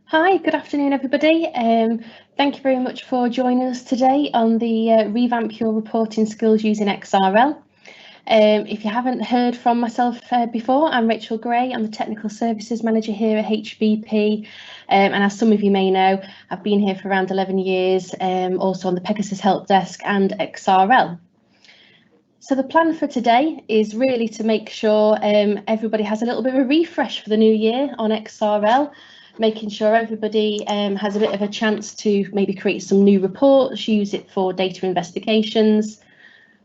Hi, good afternoon, everybody. Thank you very much for joining us today on the Revamp Your Reporting Skills using XRL. If you haven't heard from myself before, I'm Rachel Gray. I'm the Technical Services Manager here at HBP. And as some of you may know, I've been here for around 11 years, also on the Pegasus Help Desk and XRL. So the plan for today is really to make sure everybody has a little bit of a refresh for the new year on XRL, making sure everybody has a bit of a chance to maybe create some new reports, use it for data investigations,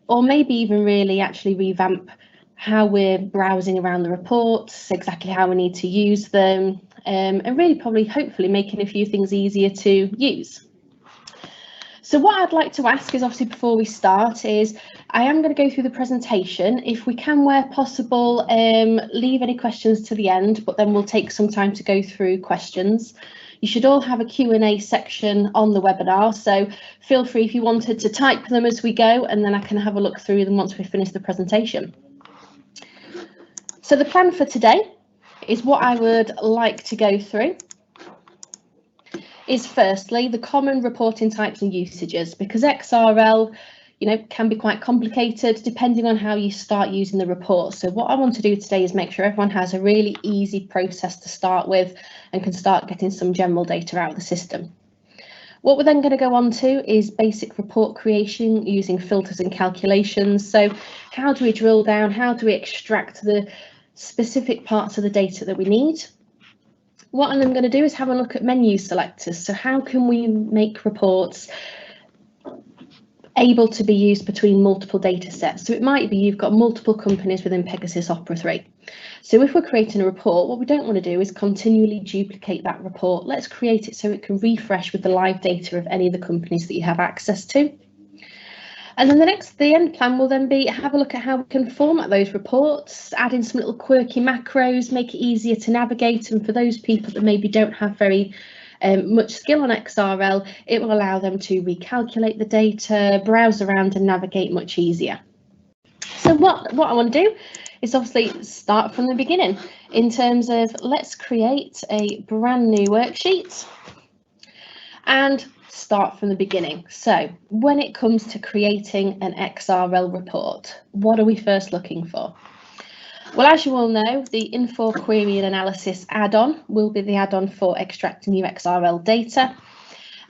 or maybe even really actually revamp how we're browsing around the reports, exactly how we need to use them, and really probably hopefully making a few things easier to use. So what I'd like to ask is, obviously before we start, is I am going to go through the presentation. If we can, where possible, leave any questions to the end, but then we'll take some time to go through questions. You should all have a Q&A section on the webinar, so feel free if you wanted to type them as we go, and then I can have a look through them once we finish the presentation. So the plan for today is what I would like to go through is firstly the common reporting types and usages, because XRL can be quite complicated depending on how you start using the report. So what I want to do today is make sure everyone has a really easy process to start with and can start getting some general data out of the system. What we're then going to go on to is basic report creation using filters and calculations. So how do we drill down? How do we extract the specific parts of the data that we need? What I'm then going to do is have a look at menu selectors. So how can we make reports able to be used between multiple data sets? So it might be you've got multiple companies within Pegasus Opera 3. So if we're creating a report, what we don't want to do is continually duplicate that report. Let's create it so it can refresh with the live data of any of the companies that you have access to. And then the end plan will then be have a look at how we can format those reports, add in some little quirky macros, make it easier to navigate. And for those people that maybe don't have very much skill on XRL, it will allow them to recalculate the data, browse around and navigate much easier. So what I want to do is obviously start from the beginning in terms of let's create a brand new worksheet and start from the beginning. So when it comes to creating an XRL report, what are we first looking for? Well, as you all know, the Info Query and Analysis add-on will be the add-on for extracting your XRL data.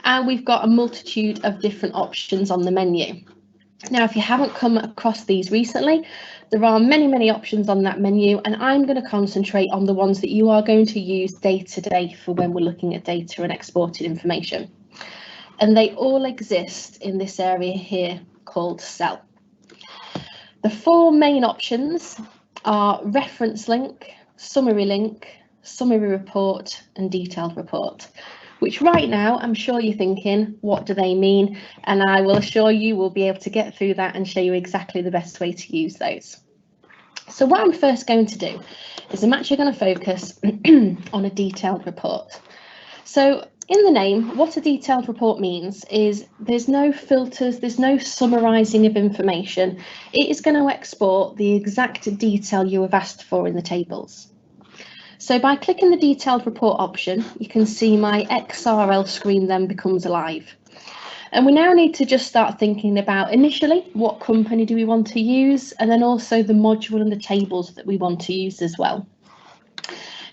And we've got a multitude of different options on the menu. Now, if you haven't come across these recently, there are many options on that menu, and I'm going to concentrate on the ones that you are going to use day to day for when we're looking at data and exported information. And they all exist in this area here called Cell. The four main options are reference link, summary report, and detailed report, which right now I'm sure you're thinking, what do they mean? And I will assure you we'll be able to get through that and show you exactly the best way to use those. So what I'm first going to do is I'm actually going to focus on a detailed report. So in the name, what a detailed report means is there's no filters, there's no summarising of information. It is going to export the exact detail you have asked for in the tables. So by clicking the detailed report option, you can see my XRL screen then becomes alive. And we now need to just start thinking about initially what company do we want to use, and then also the module and the tables that we want to use as well.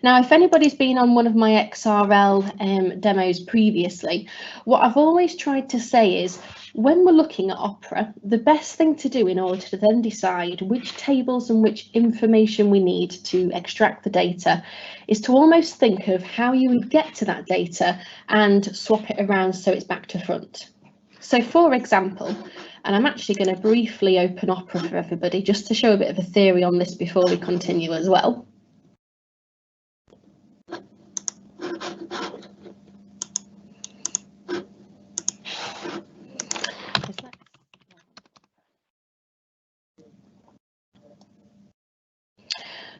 Now, if anybody's been on one of my XRL demos previously, what I've always tried to say is when we're looking at Opera, the best thing to do in order to then decide which tables and which information we need to extract the data is to almost think of how you would get to that data and swap it around so it's back to front. So for example, and I'm actually going to briefly open Opera for everybody just to show a bit of a theory on this before we continue as well.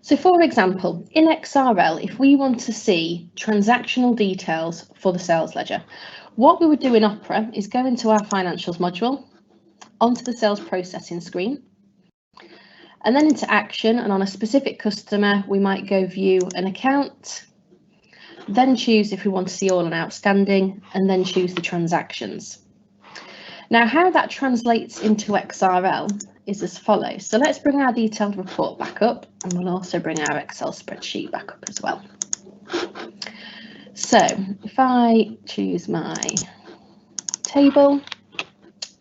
So for example, in XRL, if we want to see transactional details for the sales ledger, what we would do in Opera is go into our financials module, onto the sales processing screen, and then into action, and on a specific customer, we might go view an account, then choose if we want to see all and outstanding, and then choose the transactions. Now, how that translates into XRL is as follows. So let's bring our detailed report back up, and we'll also bring our Excel spreadsheet back up as well. So if I choose my table,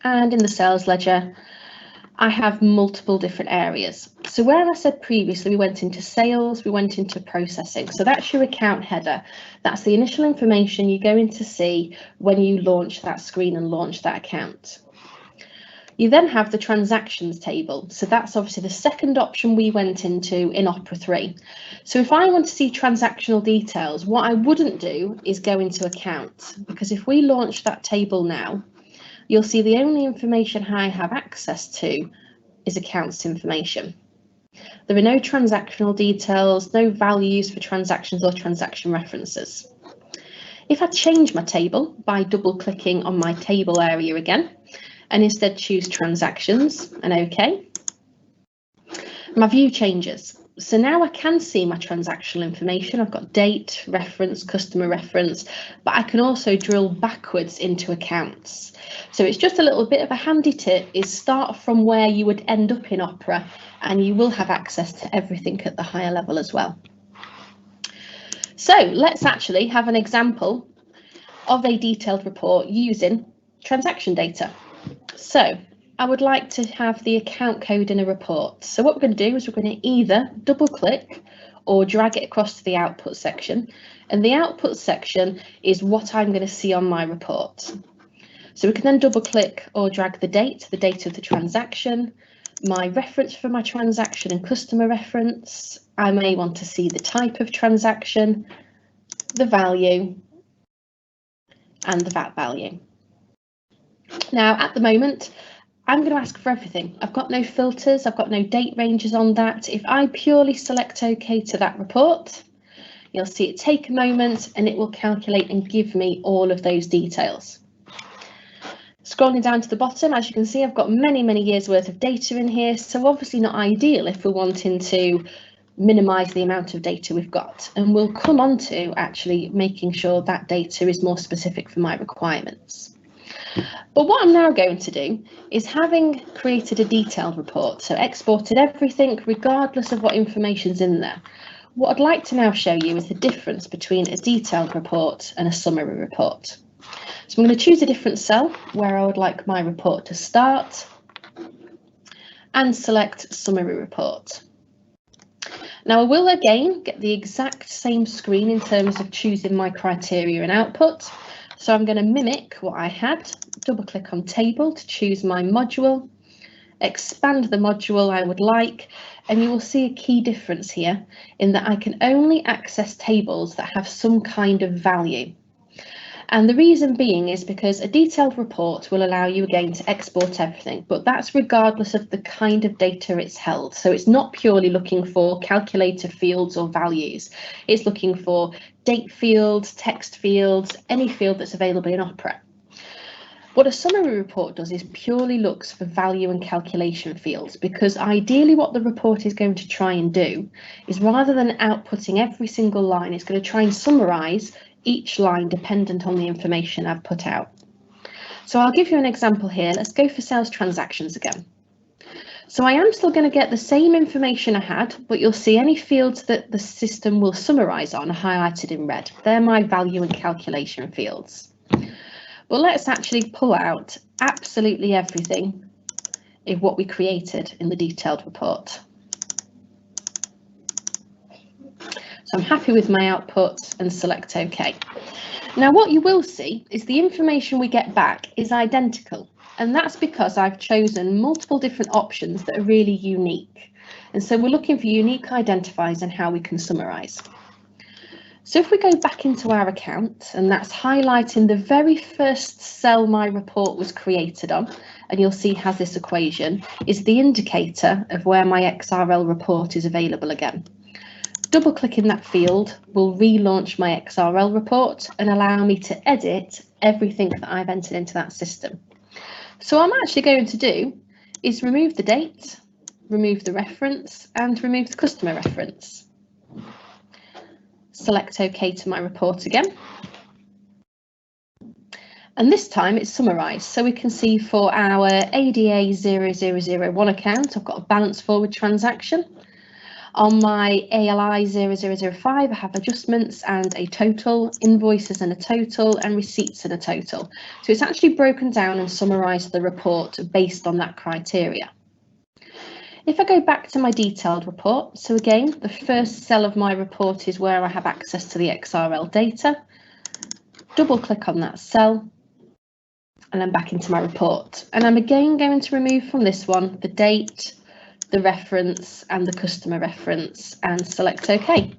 and in the sales ledger, I have multiple different areas. So where I said previously we went into sales, we went into processing. So that's your account header. That's the initial information you're going to see when you launch that screen and launch that account. You then have the transactions table. So that's obviously the second option we went into in Opera 3. So if I want to see transactional details, what I wouldn't do is go into account, because if we launch that table now, you'll see the only information I have access to is accounts information. There are no transactional details, no values for transactions or transaction references. If I change my table by double clicking on my table area again, and instead choose transactions and OK, my view changes. So now I can see my transactional information. I've got date, reference, customer reference, but I can also drill backwards into accounts. So it's just a little bit of a handy tip, is start from where you would end up in Opera, and you will have access to everything at the higher level as well. So let's actually have an example of a detailed report using transaction data. So I would like to have the account code in a report. So what we're going to do is we're going to either double click or drag it across to the output section. And the output section is what I'm going to see on my report. So we can then double click or drag the date of the transaction, my reference for my transaction and customer reference. I may want to see the type of transaction, the value, and the VAT value. Now, at the moment, I'm going to ask for everything. I've got no filters, I've got no date ranges on that. If I purely select OK to that report, you'll see it take a moment and it will calculate and give me all of those details. Scrolling down to the bottom, as you can see, I've got many years worth of data in here, so obviously not ideal if we're wanting to minimise the amount of data we've got. And we'll come on to actually making sure that data is more specific for my requirements. But what I'm now going to do is, having created a detailed report, so exported everything regardless of what information's in there, what I'd like to now show you is the difference between a detailed report and a summary report. So I'm going to choose a different cell where I would like my report to start and select summary report. Now I will again get the exact same screen in terms of choosing my criteria and output. So I'm going to mimic what I had, double click on table to choose my module, expand the module I would like, and you will see a key difference here in that I can only access tables that have some kind of value. And the reason being is because a detailed report will allow you again to export everything, but that's regardless of the kind of data it's held. So it's not purely looking for calculator fields or values. It's looking for date fields, text fields, any field that's available in Opera. What a summary report does is purely looks for value and calculation fields, because ideally what the report is going to try and do is, rather than outputting every single line, it's going to try and summarise each line dependent on the information I've put out. So I'll give you an example here. Let's go for sales transactions again. So I am still going to get the same information I had, but you'll see any fields that the system will summarise on are highlighted in red. They're my value and calculation fields. But let's actually pull out absolutely everything of what we created in the detailed report. So I'm happy with my output and select OK. Now what you will see is the information we get back is identical, and that's because I've chosen multiple different options that are really unique. And so we're looking for unique identifiers and how we can summarise. So if we go back into our account, and that's highlighting the very first cell my report was created on, and you'll see has this equation, is the indicator of where my XRL report is available again. Double clicking that field will relaunch my XRL report and allow me to edit everything that I've entered into that system. So what I'm actually going to do is remove the date, remove the reference, and remove the customer reference. select OK to my report again. And this time it's summarised. So we can see for our ADA 0001 account, I've got a balance forward transaction. On my ALI 0005, I have adjustments and a total, invoices and a total, and receipts and a total. So it's actually broken down and summarised the report based on that criteria. If I go back to my detailed report, so again, the first cell of my report is where I have access to the XRL data. Double click on that cell, and I'm back into my report. And I'm again going to remove from this one the date, the reference and the customer reference, and select OK.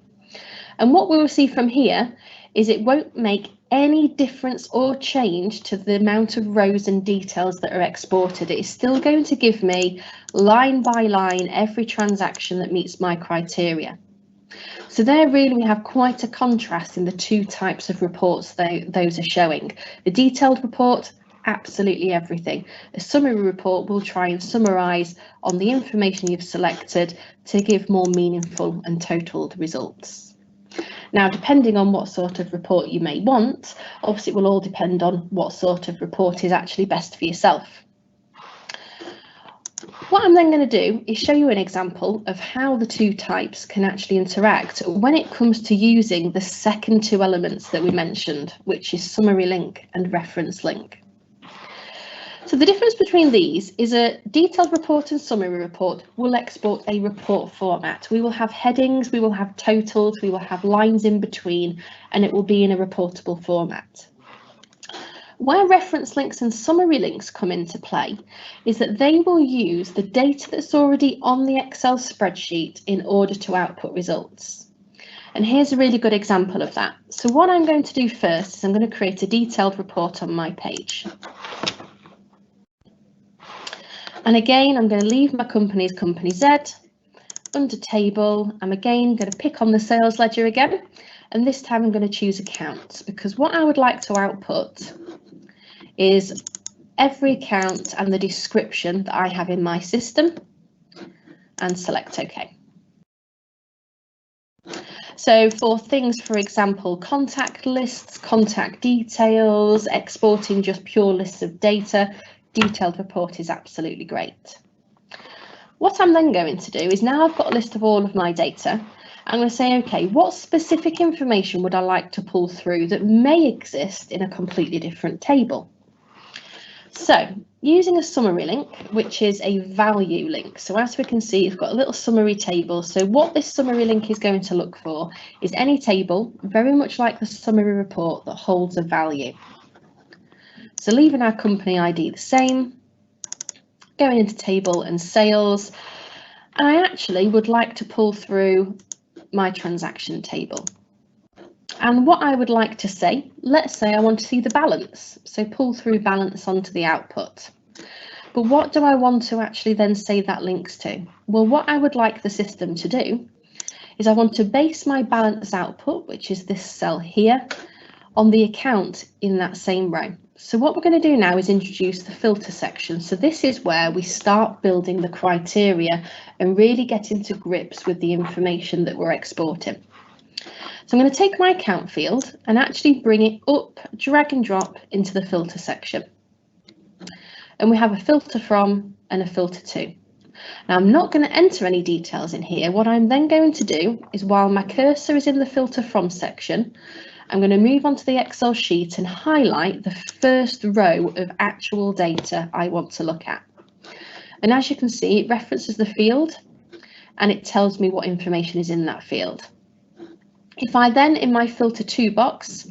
And what we will see from here is it won't make any difference or change to the amount of rows and details that are exported. It is still going to give me line by line every transaction that meets my criteria. So there really we have quite a contrast in the two types of reports those are showing. The detailed report, absolutely everything. A summary report will try and summarise on the information you've selected to give more meaningful and totaled results. Now, depending on what sort of report you may want, obviously it will all depend on what sort of report is actually best for yourself. What I'm then going to do is show you an example of how the two types can actually interact when it comes to using the second two elements that we mentioned, which is summary link and reference link. So the difference between these is a detailed report and summary report will export a report format. We will have headings, we will have totals, we will have lines in between, and it will be in a reportable format. Where reference links and summary links come into play is that they will use the data that's already on the Excel spreadsheet in order to output results. And here's a really good example of that. So what I'm going to do first is I'm going to create a detailed report on my page. And again, I'm going to leave my company as Company Z. Under Table, I'm again going to pick on the sales ledger again. And this time I'm going to choose Accounts, because what I would like to output is every account and the description that I have in my system, and select OK. So for things, for example, contact lists, contact details, exporting just pure lists of data, detailed report is absolutely great. What I'm then going to do is, now I've got a list of all of my data, I'm going to say, OK, what specific information would I like to pull through that may exist in a completely different table? So using a summary link, which is a value link. So as we can see, it's got a little summary table. So what this summary link is going to look for is any table, very much like the summary report, that holds a value. So leaving our company ID the same, going into table and sales, and I actually would like to pull through my transaction table. And what I would like to say, let's say I want to see the balance, so pull through balance onto the output. But what do I want to actually then say that links to? Well, what I would like the system to do is I want to base my balance output, which is this cell here, on the account in that same row. So what we're going to do now is introduce the filter section. So this is where we start building the criteria and really get into grips with the information that we're exporting. So I'm going to take my account field and actually bring it up, drag and drop into the filter section. And we have a filter from and a filter to. Now I'm not going to enter any details in here. What I'm then going to do is, while my cursor is in the filter from section, I'm going to move onto the Excel sheet and highlight the first row of actual data I want to look at. And as you can see, it references the field and it tells me what information is in that field. If I then, in my filter to box,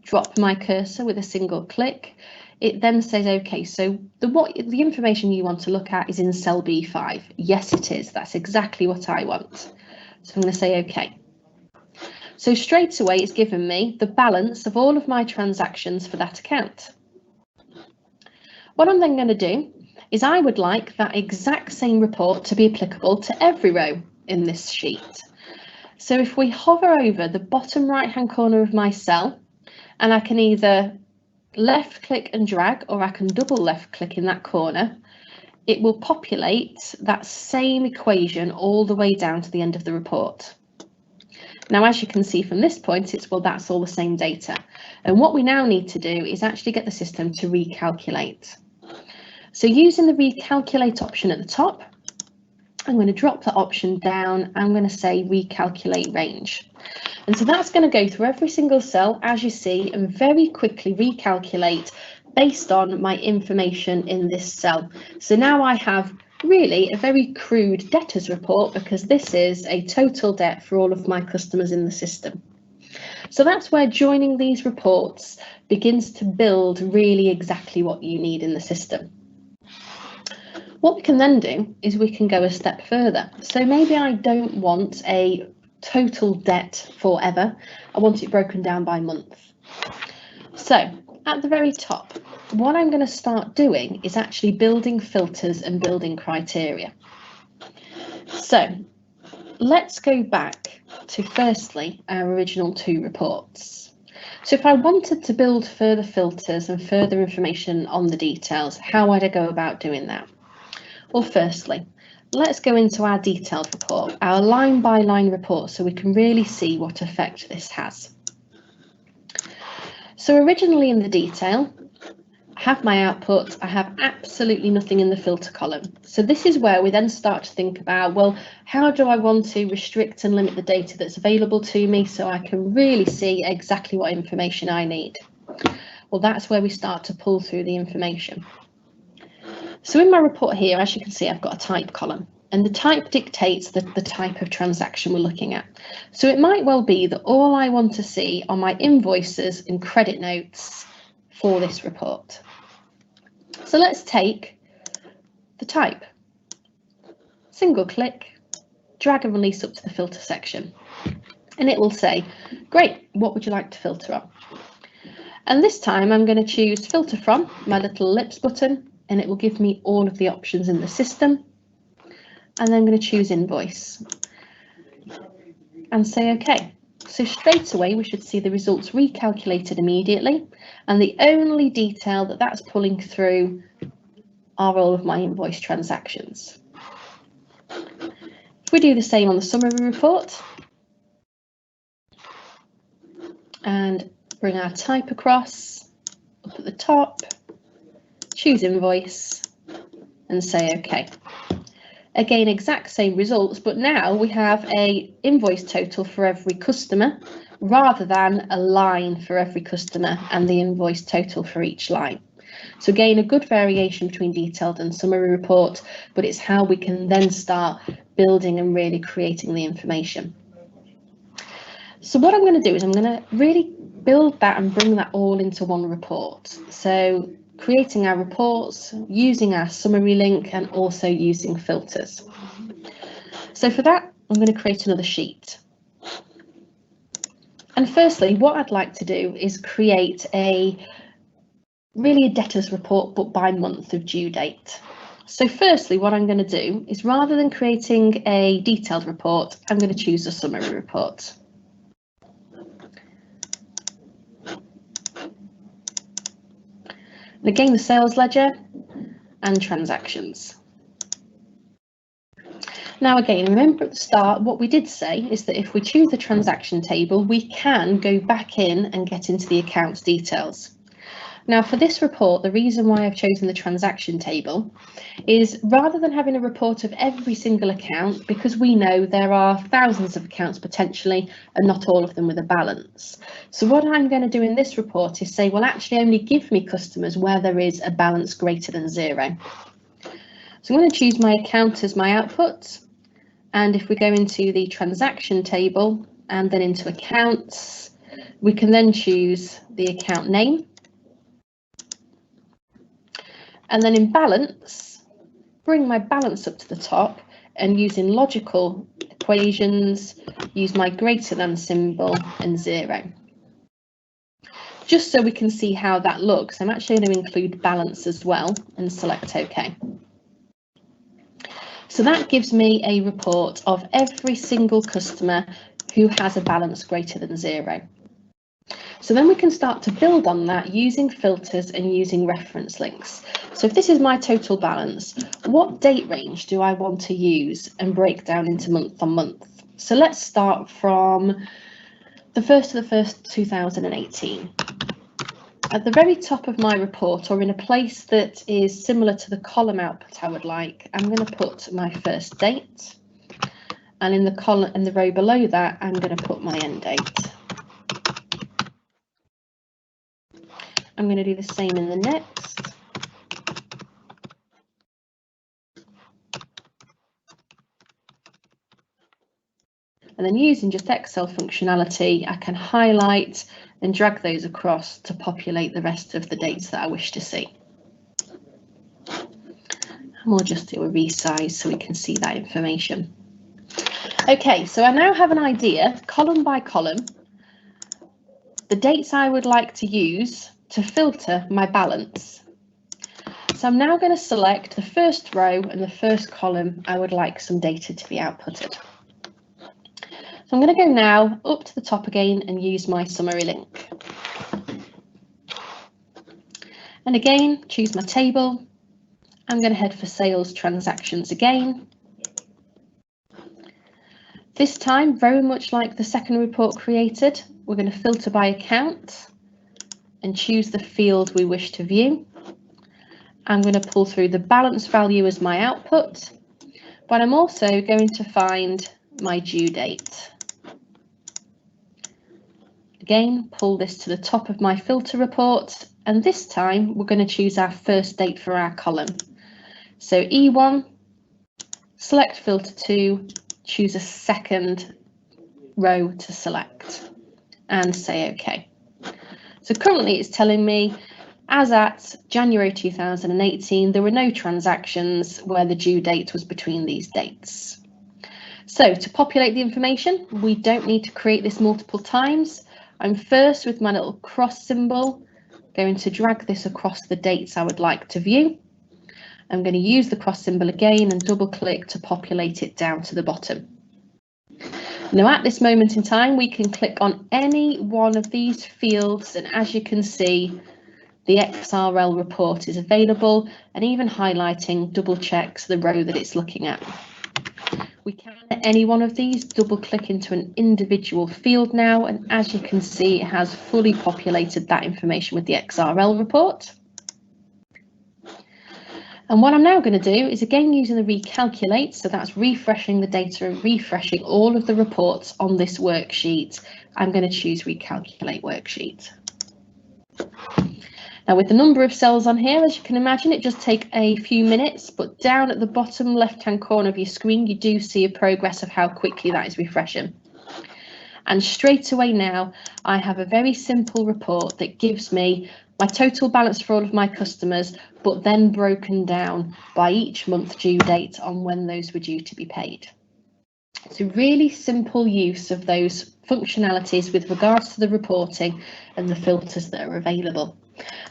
drop my cursor with a single click, it then says, OK, so the information you want to look at is in cell B5. Yes, it is. That's exactly what I want. So I'm going to say OK. So straight away, it's given me the balance of all of my transactions for that account. What I'm then going to do is, I would like that exact same report to be applicable to every row in this sheet. So if we hover over the bottom right-hand corner of my cell, and I can either left click and drag, or I can double left click in that corner, it will populate that same equation all the way down to the end of the report. Now, as you can see from this point, it's, well, that's all the same data. And what we now need to do is actually get the system to recalculate. So using the recalculate option at the top, I'm going to drop the option down. I'm going to say recalculate range. And so that's going to go through every single cell, as you see, and very quickly recalculate based on my information in this cell. So now I have really a very crude debtors report, because this is a total debt for all of my customers in the system. So that's where joining these reports begins to build really exactly what you need in the system. What we can then do is we can go a step further. So maybe I don't want a total debt forever. I want it broken down by month. So at the very top, what I'm going to start doing is actually building filters and building criteria. So let's go back to firstly our original 2 reports. So if I wanted to build further filters and further information on the details, how would I go about doing that? Well, firstly, let's go into our detailed report, our line by line report, so we can really see what effect this has. So originally in the detail, I have my output, I have absolutely nothing in the filter column. So this is where we then start to think about, well, how do I want to restrict and limit the data that's available to me so I can really see exactly what information I need? Well, that's where we start to pull through the information. So in my report here, as you can see, I've got a type column, and the type dictates the type of transaction we're looking at. So it might well be that all I want to see are my invoices and credit notes for this report. So let's take the type, single click, drag and release up to the filter section, and it will say, great, what would you like to filter on? And this time I'm going to choose filter from, my little ellipse button, and it will give me all of the options in the system. And then I'm going to choose invoice and say OK. So straight away we should see the results recalculated immediately, and the only detail that that's pulling through are all of my invoice transactions. If we do the same on the summary report and bring our type across, up at the top, choose invoice and say OK. Again, exact same results, but now we have a invoice total for every customer rather than a line for every customer and the invoice total for each line. So again, a good variation between detailed and summary report, but it's how we can then start building and really creating the information. So what I'm going to do is I'm going to really build that and bring that all into one report. So creating our reports, using our summary link, and also using filters. So for that, I'm going to create another sheet. And firstly, what I'd like to do is create a debtors report, but by month of due date. So firstly, what I'm going to do is, rather than creating a detailed report, I'm going to choose a summary report. And again, the sales ledger and transactions. Now again, remember at the start, what we did say is that if we choose the transaction table, we can go back in and get into the accounts details. Now for this report, the reason why I've chosen the transaction table is, rather than having a report of every single account, because we know there are thousands of accounts potentially and not all of them with a balance. So what I'm going to do in this report is say, well, actually only give me customers where there is a balance greater than 0. So I'm going to choose my account as my output. And if we go into the transaction table and then into accounts, we can then choose the account name. And then in balance, bring my balance up to the top, and using logical equations, use my greater than symbol and 0. Just so we can see how that looks, I'm actually going to include balance as well and select OK. So that gives me a report of every single customer who has a balance greater than 0. So then we can start to build on that using filters and using reference links. So if this is my total balance, what date range do I want to use and break down into month on month? So let's start from the 1st of the 1st, 2018. At the very top of my report, or in a place that is similar to the column output I would like, I'm going to put my first date, and in the column and the row below that, I'm going to put my end date. I'm going to do the same in the next. And then using just Excel functionality, I can highlight and drag those across to populate the rest of the dates that I wish to see. And we'll just do a resize so we can see that information. Okay, so I now have an idea, column by column, the dates I would like to use to filter my balance. So I'm now going to select the first row and the first column I would like some data to be outputted. So I'm going to go now up to the top again and use my summary link. And again, choose my table. I'm going to head for sales transactions again. This time, very much like the second report created, we're going to filter by account and choose the field we wish to view. I'm going to pull through the balance value as my output, but I'm also going to find my due date. Again, pull this to the top of my filter report, and this time we're going to choose our first date for our column. So E1, select filter 2, choose a second row to select, and say OK. So currently it's telling me, as at January 2018, there were no transactions where the due date was between these dates. So to populate the information, we don't need to create this multiple times. I'm first, with my little cross symbol, going to drag this across the dates I would like to view. I'm going to use the cross symbol again and double click to populate it down to the bottom. Now at this moment in time, we can click on any one of these fields, and as you can see, the XRL report is available, and even highlighting double checks the row that it's looking at. We can at any one of these double click into an individual field now, and as you can see, it has fully populated that information with the XRL report. And what I'm now going to do is again using the recalculate, so that's refreshing the data and refreshing all of the reports on this worksheet. I'm going to choose recalculate worksheet. Now with the number of cells on here, as you can imagine, it just takes a few minutes, but down at the bottom left-hand corner of your screen, you do see a progress of how quickly that is refreshing. And straight away now, I have a very simple report that gives me my total balance for all of my customers, but then broken down by each month due date on when those were due to be paid. It's a really simple use of those functionalities with regards to the reporting and the filters that are available.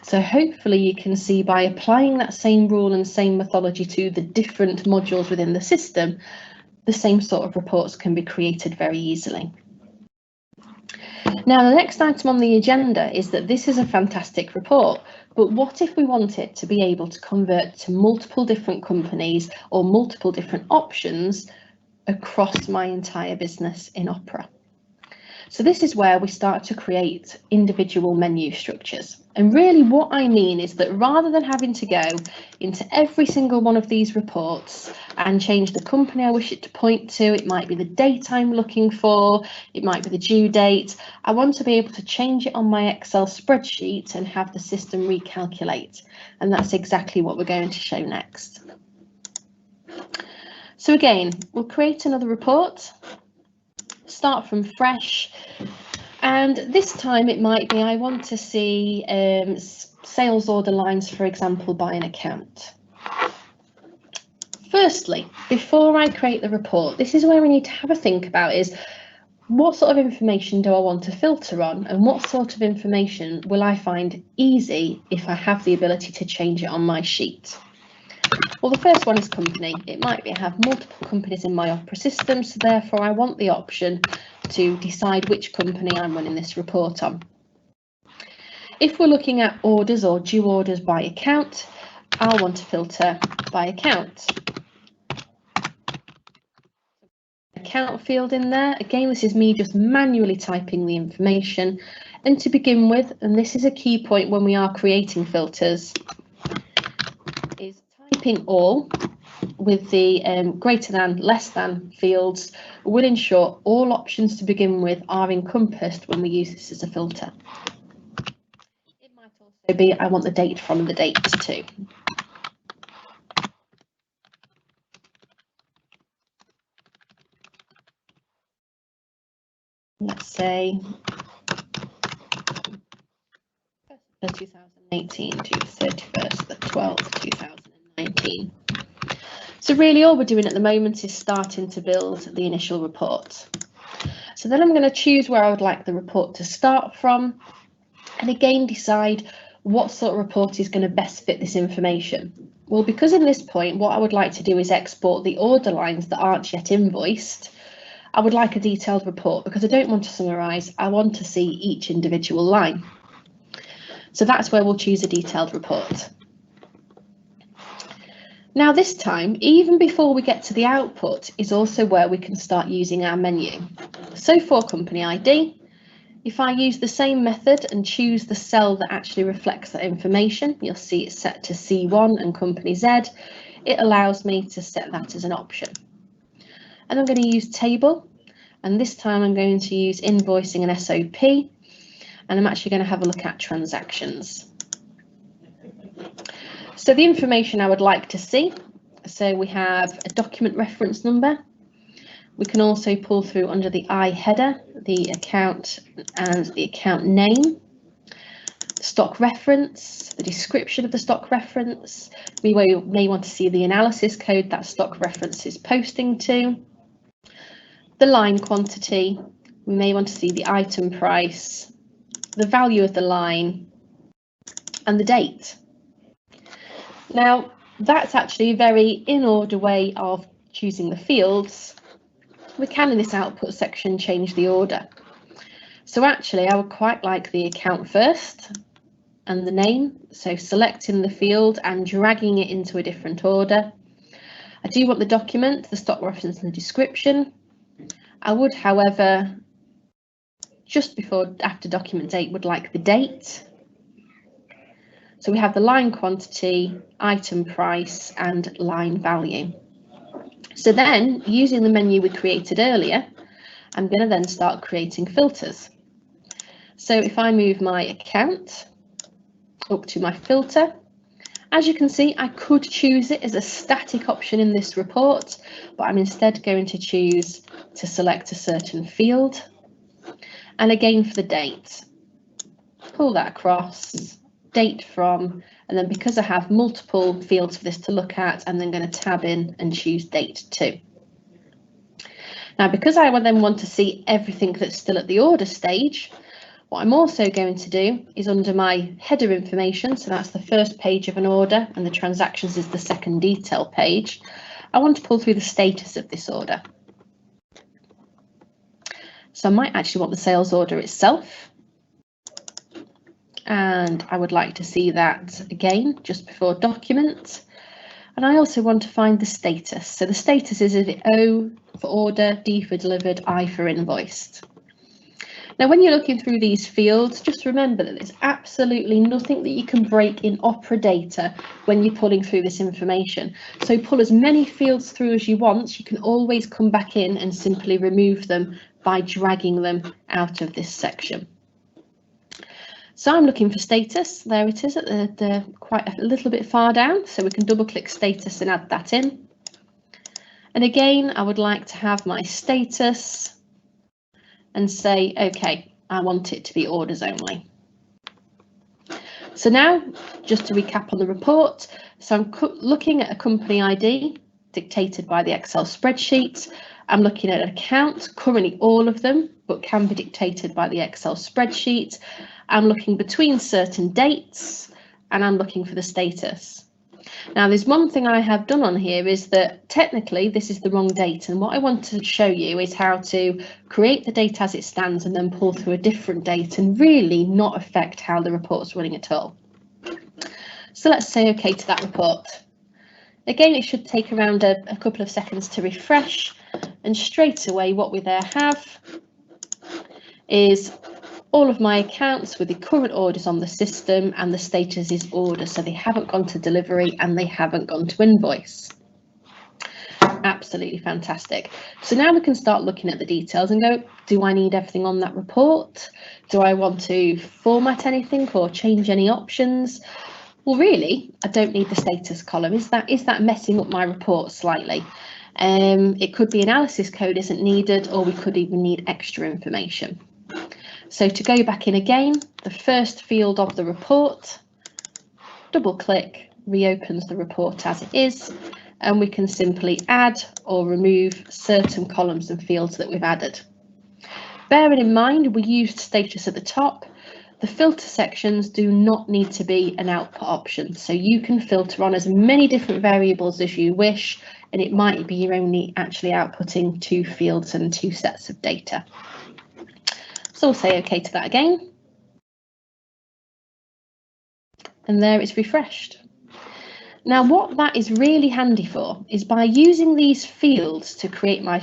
So hopefully you can see by applying that same rule and same methodology to the different modules within the system, the same sort of reports can be created very easily. Now, the next item on the agenda is that this is a fantastic report, but what if we want it to be able to convert to multiple different companies or multiple different options across my entire business in Opera? So this is where we start to create individual menu structures. And really what I mean is that rather than having to go into every single one of these reports and change the company I wish it to point to, it might be the date I'm looking for, it might be the due date, I want to be able to change it on my Excel spreadsheet and have the system recalculate. And that's exactly what we're going to show next. So again, we'll create another report. Start from fresh, and this time it might be I want to see sales order lines, for example, by an account. Firstly, before I create the report, this is where we need to have a think about is what sort of information do I want to filter on, and what sort of information will I find easy if I have the ability to change it on my sheet. Well, the first one is company. It might be I have multiple companies in my Opera system, so therefore I want the option to decide which company I'm running this report on. If we're looking at orders or due orders by account, I'll want to filter by account. account field in there. Again, this is me just manually typing the information. And to begin with, and this is a key point when we are creating filters, is typing all with the greater than, less than fields will ensure all options to begin with are encompassed when we use this as a filter. It might also be I want the date from the date too. Let's say 2018 to 31st the 12th 2019. So really all we're doing at the moment is starting to build the initial report. So then I'm going to choose where I would like the report to start from, and again decide what sort of report is going to best fit this information. Well, because in this point what I would like to do is export the order lines that aren't yet invoiced. I would like a detailed report because I don't want to summarise, I want to see each individual line. So that's where we'll choose a detailed report. Now this time, even before we get to the output, is also where we can start using our menu. So for company ID, if I use the same method and choose the cell that actually reflects that information, you'll see it's set to C1 and company Z. It allows me to set that as an option. And I'm going to use table, and this time I'm going to use invoicing and SOP, and I'm actually going to have a look at transactions. So the information I would like to see, so we have a document reference number. We can also pull through under the I header, the account and the account name, stock reference, the description of the stock reference. We may want to see the analysis code that stock reference is posting to, the line quantity. We may want to see the item price, the value of the line, and the date. Now, that's actually a very in-order way of choosing the fields. We can, in this output section, change the order. So actually, I would quite like the account first and the name. So selecting the field and dragging it into a different order. I do want the document, the stock reference and the description. I would, however, just before after document date, would like the date. So we have the line quantity, item price, and line value. So then, using the menu we created earlier, I'm going to then start creating filters. So if I move my account up to my filter, as you can see, I could choose it as a static option in this report, but I'm instead going to choose to select a certain field. And again for the date, pull that across, date from, and then because I have multiple fields for this to look at, I'm then going to tab in and choose date too. Now, because I then want to see everything that's still at the order stage, what I'm also going to do is under my header information, so that's the first page of an order and the transactions is the second detail page, I want to pull through the status of this order. So I might actually want the sales order itself, and I would like to see that again just before document. And I also want to find the status. So the status is if O for order, D for delivered, I for invoiced. Now, when you're looking through these fields, just remember that there's absolutely nothing that you can break in Opera data when you're pulling through this information. So pull as many fields through as you want. You can always come back in and simply remove them by dragging them out of this section. So I'm looking for status. There it is at the quite a little bit far down. So we can double click status and add that in. And again, I would like to have my status and say, okay, I want it to be orders only. So now, just to recap on the report, so I'm looking at a company ID dictated by the Excel spreadsheet. I'm looking at an account, currently all of them, but can be dictated by the Excel spreadsheet. I'm looking between certain dates, and I'm looking for the status. Now, there's one thing I have done on here is that technically this is the wrong date, and what I want to show you is how to create the date as it stands and then pull through a different date and really not affect how the report's running at all. So let's say OK to that report. Again, it should take around a couple of seconds to refresh, And straight away, what we there have is all of my accounts with the current orders on the system, and the status is order. So they haven't gone to delivery and they haven't gone to invoice. Absolutely fantastic. So now we can start looking at the details and go, do I need everything on that report? Do I want to format anything or change any options? Well, really, I don't need the status column. Is that messing up my report slightly? It could be analysis code isn't needed, or we could even need extra information. So to go back in again, the first field of the report, double click, reopens the report as it is, and we can simply add or remove certain columns and fields that we've added. Bearing in mind we used status at the top, the filter sections do not need to be an output option, so you can filter on as many different variables as you wish, and it might be you're only actually outputting 2 fields and 2 sets of data. So we'll say OK to that again. And there it's refreshed. Now what that is really handy for is by using these fields to create my